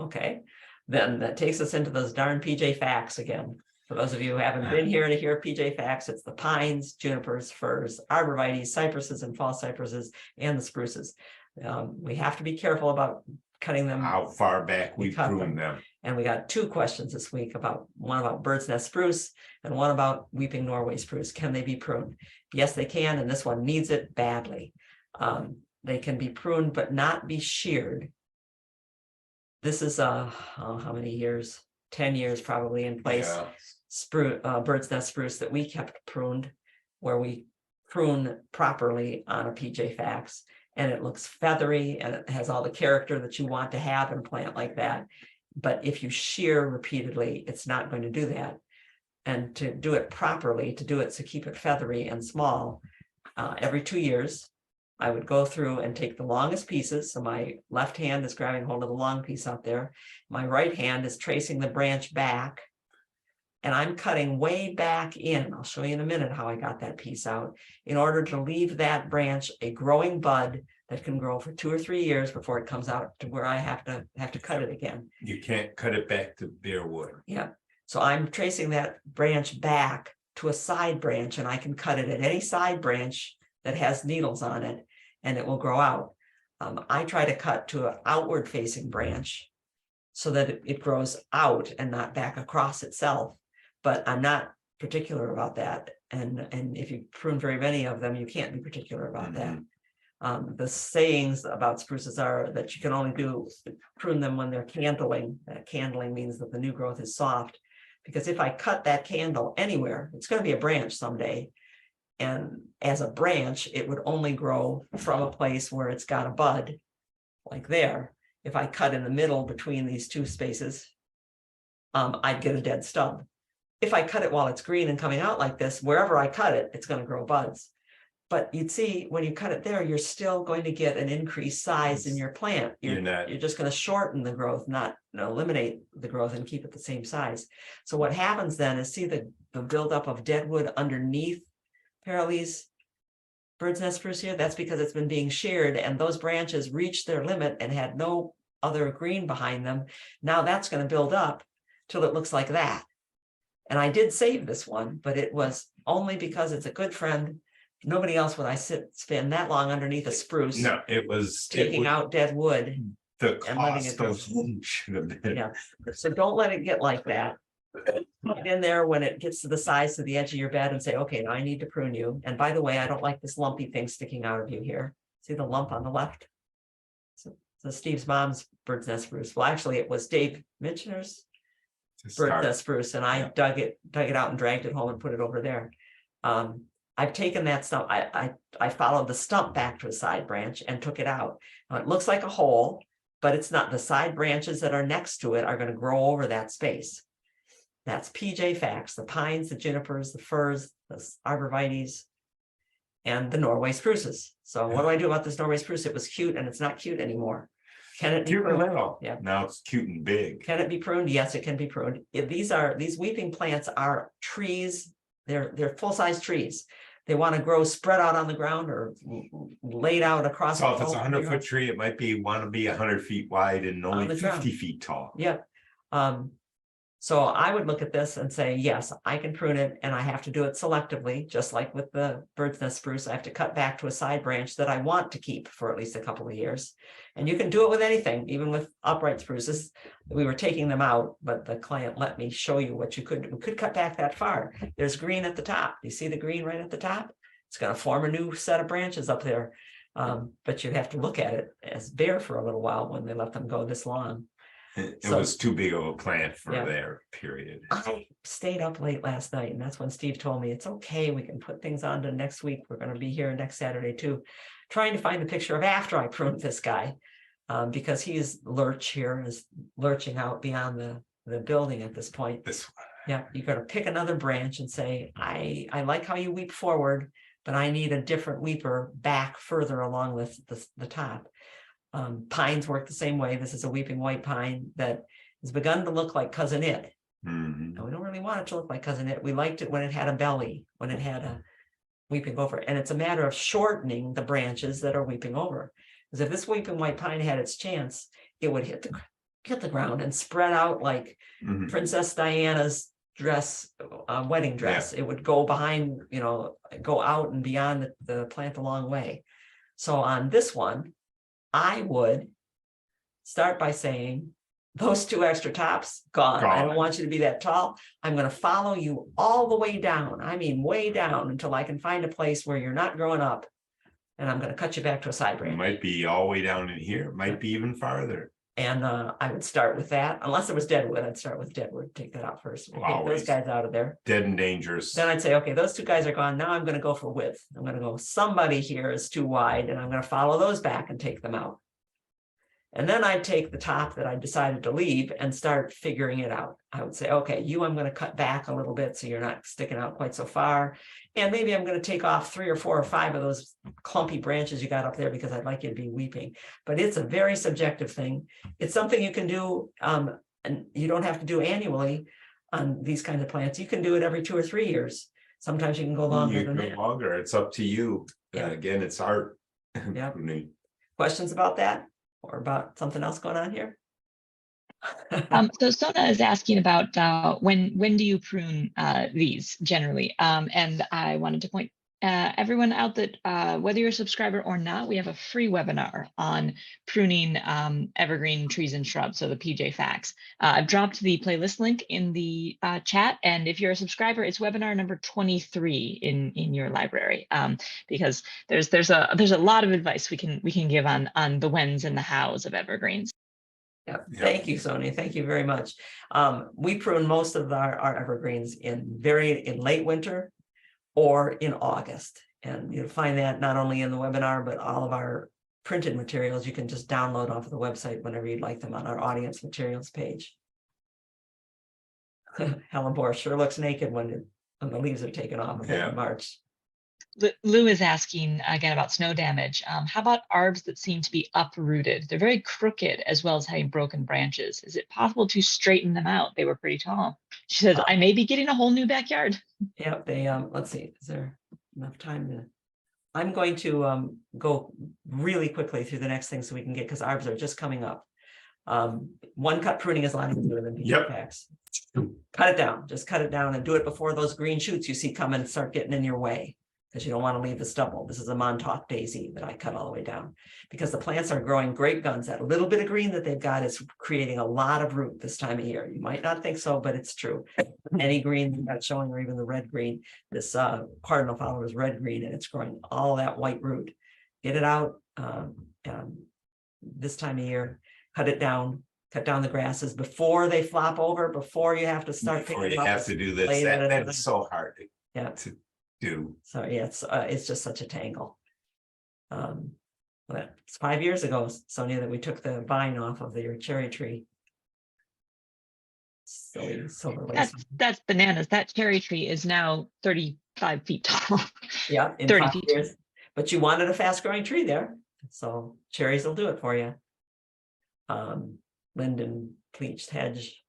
Okay, then that takes us into those darn PJFACS again. For those of you who haven't been here to hear PJFACS, it's the pines, junipers, firs, arborvitaes, cypresses and false cypresses, and the spruces. We have to be careful about cutting them. How far back we prune them. And we got 2 questions this week one about bird's nest spruce and one about weeping Norway spruce. Can they be pruned? Yes, they can, and this one needs it badly. They can be pruned but not be sheared. This is how many years? 10 years probably in place. Yeah. Spruce, bird's nest spruce that we kept pruned, where we prune properly on a PJFACS, and it looks feathery and it has all the character that you want to have in a plant like that. But if you shear repeatedly, it's not going to do that. And to do it properly, to keep it feathery and small, every 2 years, I would go through and take the longest pieces. So my left hand is grabbing hold of the long piece out there. My right hand is tracing the branch back. And I'm cutting way back in. I'll show you in a minute how I got that piece out in order to leave that branch a growing bud that can grow for 2 or 3 years before it comes out to where I have to cut it again. You can't cut it back to bare wood. Yeah. So I'm tracing that branch back to a side branch, and I can cut it at any side branch that has needles on it, and it will grow out. I try to cut to an outward facing branch so that it grows out and not back across itself. But I'm not particular about that. And if you prune very many of them, you can't be particular about that. The sayings about spruces are that you can only prune them when they're candling. Candling means that the new growth is soft, because if I cut that candle anywhere, it's going to be a branch someday. And as a branch, it would only grow from a place where it's got a bud, like there. If I cut in the middle between these 2 spaces, I'd get a dead stub. If I cut it while it's green and coming out like this, wherever I cut it, it's going to grow buds. But you'd see when you cut it there, you're still going to get an increased size in your plant. You're just going to shorten the growth, not eliminate the growth and keep it the same size. So what happens then is, see the buildup of deadwood underneath Paralys bird's nest spruce here? That's because it's been being sheared, and those branches reached their limit and had no other green behind them. Now that's going to build up till it looks like that. And I did save this one, but it was only because it's a good friend. Nobody else would I spend that long underneath a spruce. No, it was taking out dead wood. The cost of should have been. Yeah. So don't let it get like that. Get in there when it gets to the size of the edge of your bed and say, okay, now I need to prune you. And by the way, I don't like this lumpy thing sticking out of you here. See the lump on the left? So Steve's mom's bird's nest spruce. Well, actually, it was Dave Mitchner's bird's nest spruce, and I dug it out and dragged it home and put it over there. I've taken that stump. I followed the stump back to a side branch and took it out. Now, it looks like a hole, but it's not. The side branches that are next to it are going to grow over that space. That's PJFACS, the pines, the junipers, the firs, the arborvitaes, and the Norway spruces. So what do I do about this Norway spruce? It was cute and it's not cute anymore. Can it be pruned? Yeah. Now it's cute and big. Can it be pruned? Yes, it can be pruned. These weeping plants are trees. They're full-size trees. They want to grow spread out on the ground or laid out across. So if it's a 100-foot tree, it might want to be 100 feet wide and only 50 feet tall. Yep. So I would look at this and say, yes, I can prune it, and I have to do it selectively, just like with the bird's nest spruce. I have to cut back to a side branch that I want to keep for at least a couple of years. And you can do it with anything, even with upright spruces. We were taking them out, but the client let me show you what you could do. We could cut back that far. There's green at the top. You see the green right at the top? It's going to form a new set of branches up there. But you have to look at it as bare for a little while when they let them go this long. It was too big of a plant for their period. I stayed up late last night, and that's when Steve told me it's okay. We can put things on to next week. We're going to be here next Saturday too, trying to find the picture of after I pruned this guy, because he's lurching out beyond the building at this point. This one. Yeah, you got to pick another branch and say, I like how you weep forward, but I need a different weeper back further along the top. Pines work the same way. This is a weeping white pine that has begun to look like Cousin It. And we don't really want it to look like Cousin It. We liked it when it had a belly, when it had a weeping over. And it's a matter of shortening the branches that are weeping over. Because if this weeping white pine had its chance, it would hit hit the ground and spread out like Princess Diana's dress, wedding dress. It would go behind, you know, go out and beyond the plant a long way. So on this one, I would start by saying, those 2 extra tops, gone. I don't want you to be that tall. I'm going to follow you all the way down. I mean, way down until I can find a place where you're not growing up. And I'm going to cut you back to a side branch. It might be all the way down in here. It might be even farther. And I would start with that. Unless it was deadwood, I'd start with deadwood. Take that out first. Take those guys out of there. Dead and dangerous. Then I'd say, okay, those 2 guys are gone. Now I'm going to go for width. I'm going to go, somebody here is too wide, and I'm going to follow those back and take them out. And then I'd take the top that I decided to leave and start figuring it out. I would say, okay, you, I'm going to cut back a little bit so you're not sticking out quite so far. And maybe I'm going to take off 3 or 4 or 5 of those clumpy branches you got up there because I'd like you to be weeping. But it's a very subjective thing. It's something you can do, and you don't have to do annually on these kinds of plants. You can do it every 2 or 3 years. Sometimes you can go longer than that. Longer. It's up to you. Again, it's art. Yeah. Questions about that? Or about something else going on here? So Sona is asking about when do you prune these generally? And I wanted to point everyone out that whether you're a subscriber or not, we have a free webinar on pruning evergreen trees and shrubs, so the PJFACS. I've dropped the playlist link in the chat, and if you're a subscriber, it's webinar number 23 in your library, because there's a lot of advice we can give on the whens and the hows of evergreens. Yep. Thank you, Sonia. Thank you very much. We prune most of our evergreens in late winter or in August. And you'll find that not only in the webinar, but all of our printed materials you can just download off of the website whenever you'd like them on our audience materials page. Helen Bohr sure looks naked when the leaves are taken off in March. Lou is asking again about snow damage. How about arbs that seem to be uprooted? They're very crooked as well as having broken branches. Is it possible to straighten them out? They were pretty tall. She says, I may be getting a whole new backyard. Yeah, they let's see, is there enough time to? I'm going to go really quickly through the next thing so we can get, because arbs are just coming up. One cut pruning is a lot easier than PJFACS. Cut it down, just cut it down and do it before those green shoots you see coming start getting in your way, because you don't want to leave the stubble. This is a Montauk daisy that I cut all the way down because the plants are growing grape guns. That little bit of green that they've got is creating a lot of root this time of year. You might not think so, but it's true. Any green that's showing, or even the red green, this cardinal flower is red green, and it's growing all that white root. Get it out this time of year. Cut it down. Cut down the grasses before they flop over. Before you have to start picking them up. You have to do this. That's so hard. To do. So yeah, it's just such a tangle. But it's 5 years ago, Sonia, that we took the vine off of your cherry tree. Silly silver lace. That's bananas. That cherry tree is now 35 feet tall. Yeah, in 30 5 feet. years. But you wanted a fast growing tree there, so cherries will do it for you. Linden bleached hedge